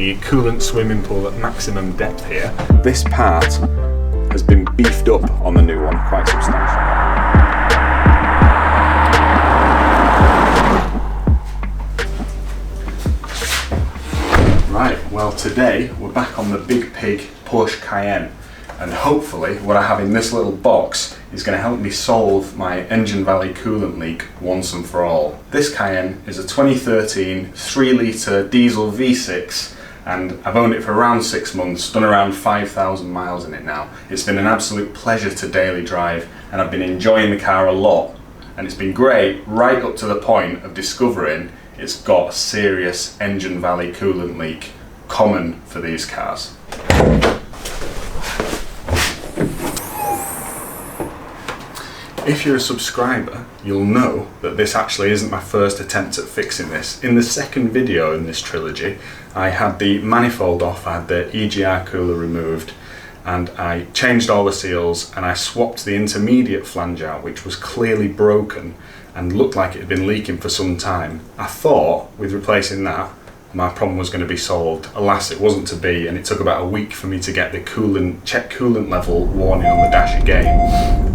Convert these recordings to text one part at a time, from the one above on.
the coolant swimming pool at maximum depth here. This part has been beefed up on the new one quite substantially. Right, well today we're back on the big pig Porsche Cayenne, and hopefully what I have in this little box is going to help me solve my engine valley coolant leak once and for all. This Cayenne is a 2013 3 litre diesel V6, and I've owned it for around 6 months, done around 5,000 miles in it now. It's been an absolute pleasure to daily drive, and I've been enjoying the car a lot, and it's been great right up to the point of discovering it's got a serious engine valley coolant leak, common for these cars. If you're a subscriber, you'll know that this actually isn't my first attempt at fixing this. In the second video in this trilogy, I had the manifold off, I had the EGR cooler removed, and I changed all the seals and I swapped the intermediate flange out, which was clearly broken and looked like it had been leaking for some time. I thought with replacing that my problem was going to be solved. Alas, it wasn't to be, and it took about a week for me to get the check coolant level warning on the dash again,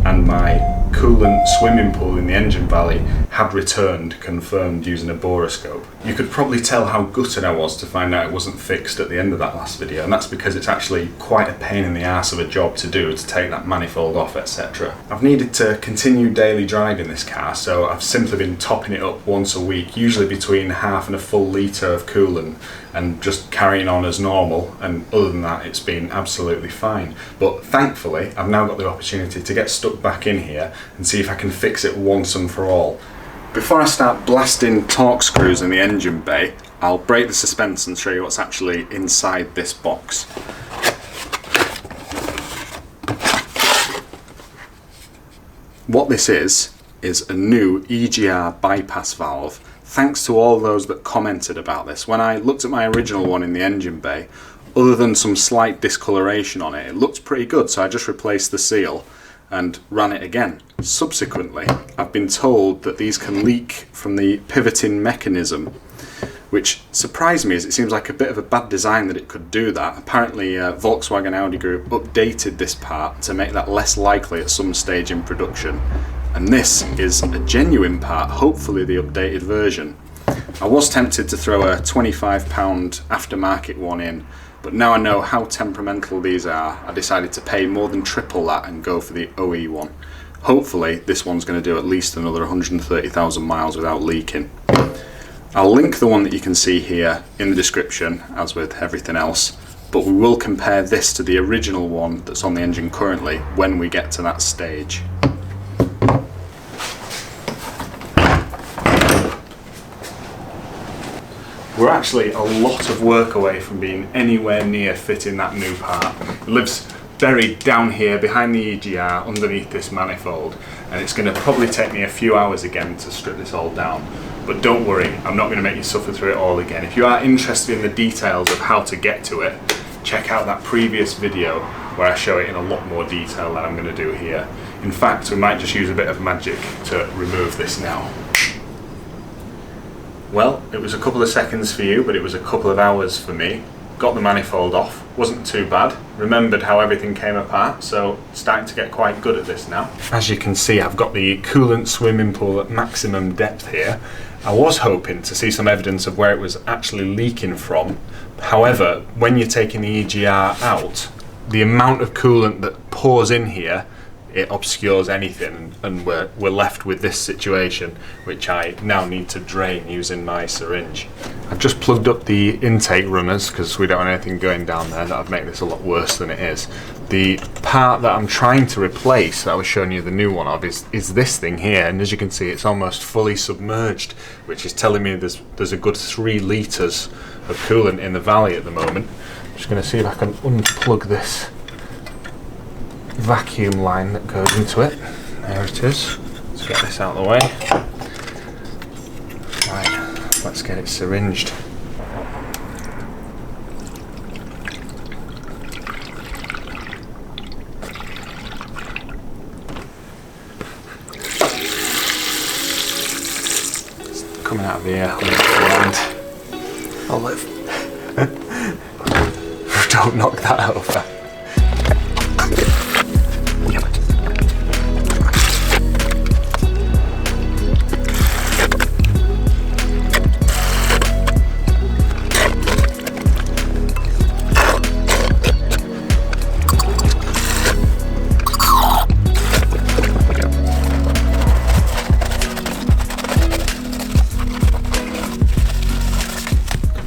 and my coolant swimming pool in the engine valley had returned, confirmed using a boroscope. You could probably tell how gutted I was to find out it wasn't fixed at the end of that last video, and that's because it's actually quite a pain in the arse of a job to do, to take that manifold off, etc. I've needed to continue daily driving this car, so I've simply been topping it up once a week, usually between half and a full litre of coolant, and just carrying on as normal, and other than that it's been absolutely fine. But thankfully I've now got the opportunity to get stuck back in here and see if I can fix it once and for all. Before I start blasting torque screws in the engine bay, I'll break the suspense and show you what's actually inside this box. What this is a new EGR bypass valve, thanks to all those that commented about this. When I looked at my original one in the engine bay, other than some slight discoloration on it, it looked pretty good, so I just replaced the seal and ran it again. Subsequently, I've been told that these can leak from the pivoting mechanism, which surprised me as it seems like a bit of a bad design that it could do that. Apparently Volkswagen Audi Group updated this part to make that less likely at some stage in production, and this is a genuine part, hopefully the updated version. I was tempted to throw a £25 aftermarket one in, but now I know how temperamental these are, I decided to pay more than triple that and go for the OE one. Hopefully this one's going to do at least another 130,000 miles without leaking. I'll link the one that you can see here in the description, as with everything else, but we will compare this to the original one that's on the engine currently when we get to that stage. We're actually a lot of work away from being anywhere near fitting that new part. It lives buried down here behind the EGR underneath this manifold, and it's going to probably take me a few hours again to strip this all down. But don't worry, I'm not going to make you suffer through it all again. If you are interested in the details of how to get to it, check out that previous video where I show it in a lot more detail than I'm going to do here. In fact, we might just use a bit of magic to remove this now. Well, it was a couple of seconds for you, but it was a couple of hours for me. Got the manifold off, wasn't too bad. Remembered how everything came apart, so starting to get quite good at this now. As you can see, I've got the coolant swimming pool at maximum depth here. I was hoping to see some evidence of where it was actually leaking from. However, when you're taking the EGR out, the amount of coolant that pours in here, it obscures anything, and we're left with this situation, which I now need to drain using my syringe. I've just plugged up the intake runners because we don't want anything going down there. That would make this a lot worse than it is. The part that I'm trying to replace, that I was showing you the new one of, is this thing here, and as you can see it's almost fully submerged, which is telling me there's a good 3 litres of coolant in the valley at the moment. I'm just going to see if I can unplug this vacuum line that goes into it. There it is. Let's get this out of the way. Right, let's get it syringed. It's coming out of the air. I'll live. Don't knock that over.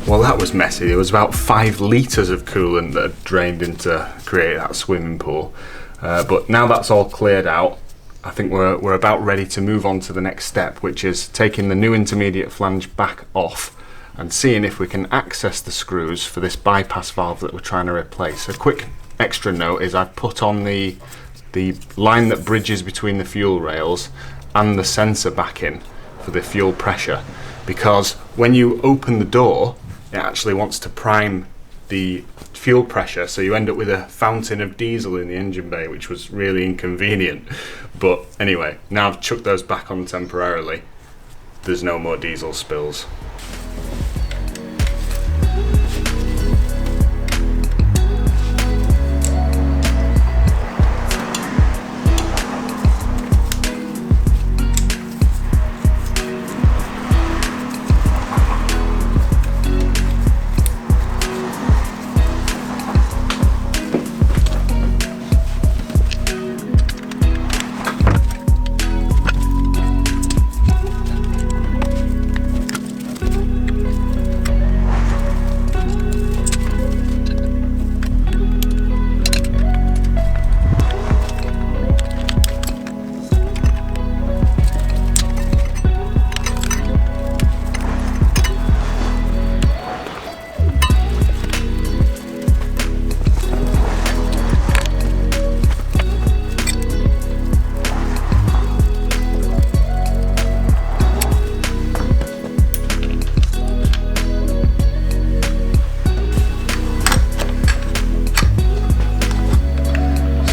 Well, that was messy. There was about 5 litres of coolant that had drained into create that swimming pool. But now that's all cleared out, I think we're about ready to move on to the next step, which is taking the new intermediate flange back off and seeing if we can access the screws for this bypass valve that we're trying to replace. A quick extra note is I've put on the line that bridges between the fuel rails and the sensor back in for the fuel pressure, because when you open the door, it actually wants to prime the fuel pressure, so you end up with a fountain of diesel in the engine bay, which was really inconvenient. But anyway, now I've chucked those back on temporarily, there's no more diesel spills.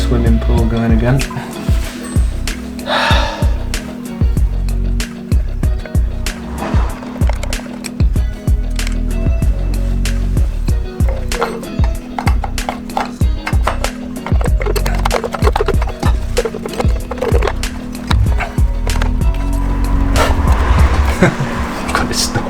Swimming pool going again. Got it stuck.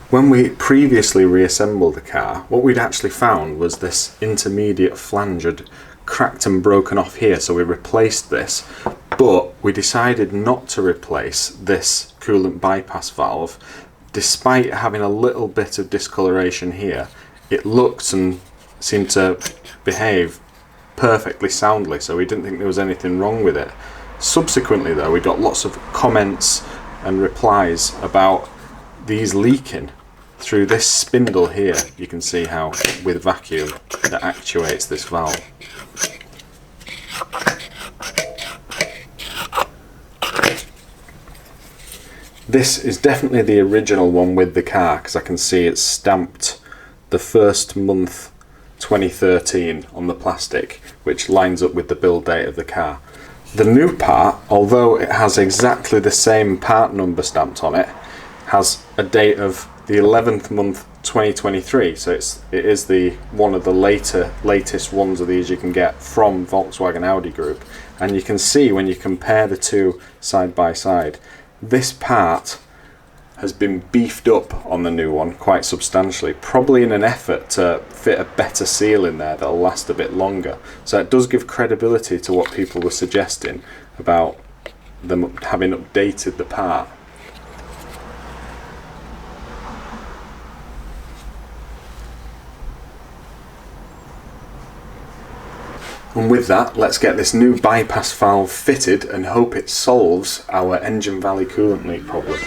When we previously reassembled the car, what we'd actually found was this intermediate flange had cracked and broken off here, so we replaced this, but we decided not to replace this coolant bypass valve. Despite having a little bit of discoloration here, it looked and seemed to behave perfectly soundly, so we didn't think there was anything wrong with it. Subsequently though, we got lots of comments and replies about these leaking through this spindle here. You can see how with vacuum that actuates this valve. This is definitely the original one with the car, because I can see it's stamped the first month 2013 on the plastic, which lines up with the build date of the car. The new part, although it has exactly the same part number stamped on it, has a date of the 11th month 2023, so it is the one of the latest ones of these you can get from Volkswagen Audi Group. And you can see when you compare the two side by side, this part has been beefed up on the new one quite substantially, probably in an effort to fit a better seal in there that'll last a bit longer. So it does give credibility to what people were suggesting about them having updated the part. And with that, let's get this new bypass valve fitted and hope it solves our engine valley coolant leak problem.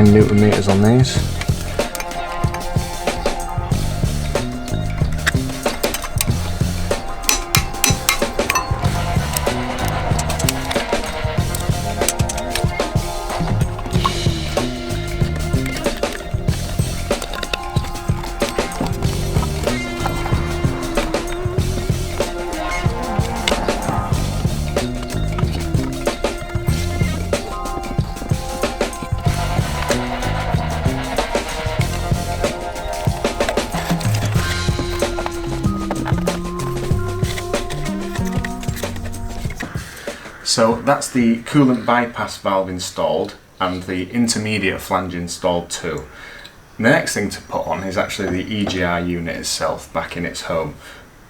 Newton-meters on these. So that's the coolant bypass valve installed and the intermediate flange installed too. And the next thing to put on is actually the EGR unit itself back in its home.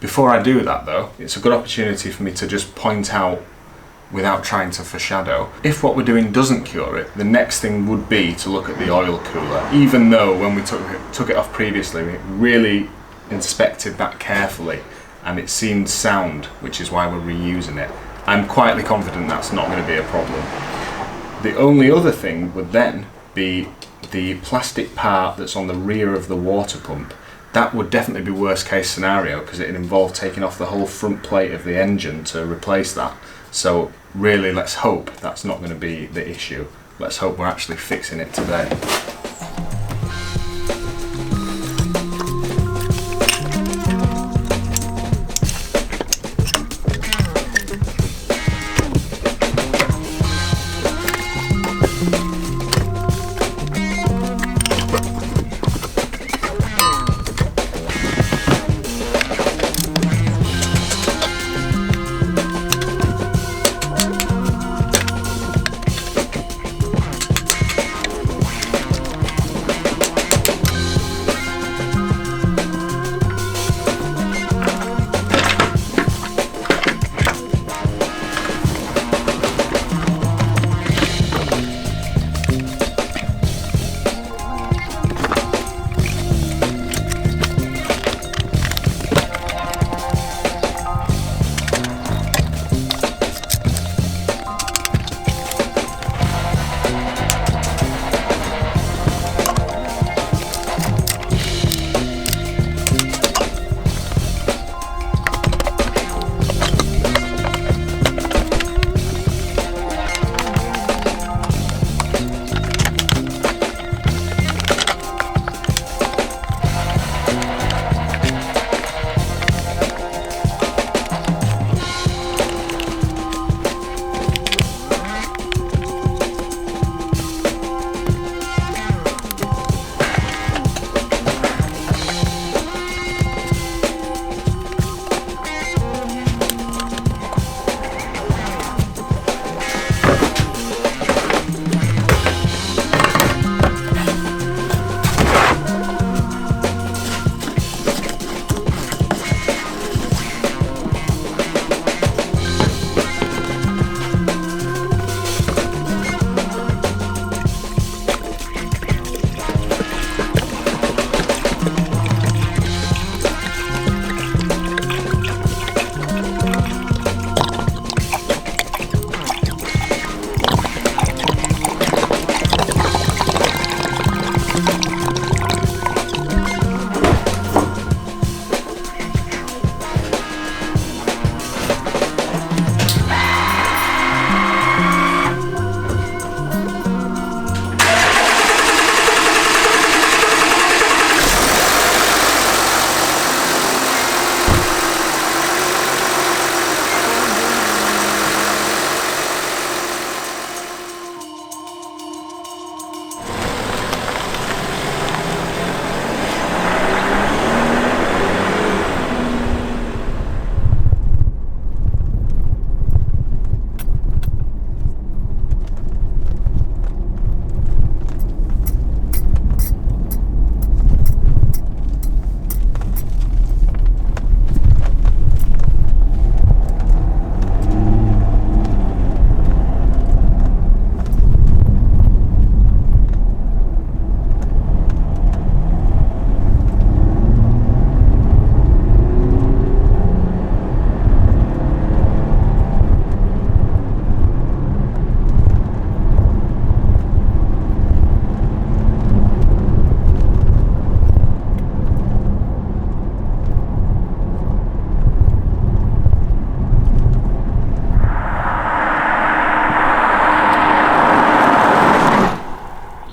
Before I do that though, it's a good opportunity for me to just point out, without trying to foreshadow, if what we're doing doesn't cure it, the next thing would be to look at the oil cooler. Even though when we took it off previously, we really inspected that carefully and it seemed sound, which is why we're reusing it. I'm quietly confident that's not going to be a problem. The only other thing would then be the plastic part that's on the rear of the water pump. That would definitely be worst case scenario because it'd involve taking off the whole front plate of the engine to replace that. So really, let's hope that's not going to be the issue. Let's hope we're actually fixing it today.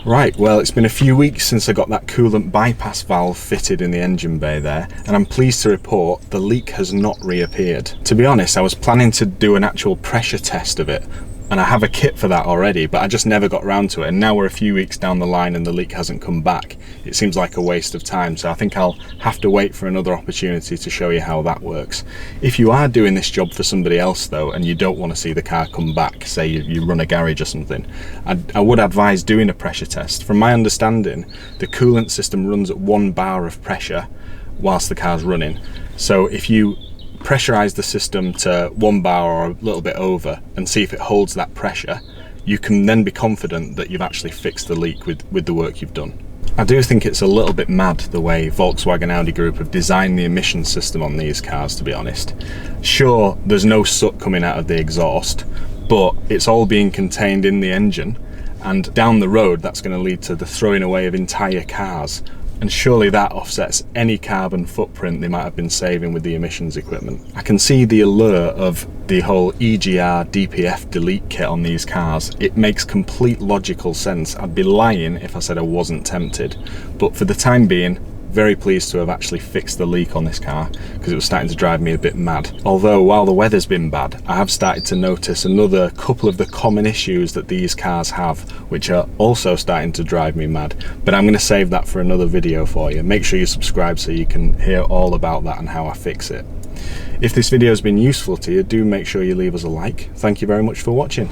Right, well, it's been a few weeks since I got that coolant bypass valve fitted in the engine bay there, and I'm pleased to report the leak has not reappeared. To be honest, I was planning to do an actual pressure test of it, and I have a kit for that already, but I just never got around to it, and now we're a few weeks down the line and the leak hasn't come back. It seems like a waste of time, so I think I'll have to wait for another opportunity to show you how that works. If you are doing this job for somebody else though, and you don't want to see the car come back, say you run a garage or something, I would advise doing a pressure test. From my understanding, the coolant system runs at 1 bar of pressure whilst the car's running. So if you pressurize the system to 1 bar or a little bit over and see if it holds that pressure, you can then be confident that you've actually fixed the leak with the work you've done. I do think it's a little bit mad the way Volkswagen Audi Group have designed the emission system on these cars, to be honest. Sure, there's no soot coming out of the exhaust, but it's all being contained in the engine, and down the road that's going to lead to the throwing away of entire cars. And surely that offsets any carbon footprint they might have been saving with the emissions equipment. I can see the allure of the whole EGR DPF delete kit on these cars. It makes complete logical sense. I'd be lying if I said I wasn't tempted. But for the time being, very pleased to have actually fixed the leak on this car, because it was starting to drive me a bit mad. Although while the weather's been bad, I have started to notice another couple of the common issues that these cars have, which are also starting to drive me mad. But I'm going to save that for another video for you. Make sure you subscribe so you can hear all about that and how I fix it. If this video has been useful to you, do make sure you leave us a like. Thank you very much for watching.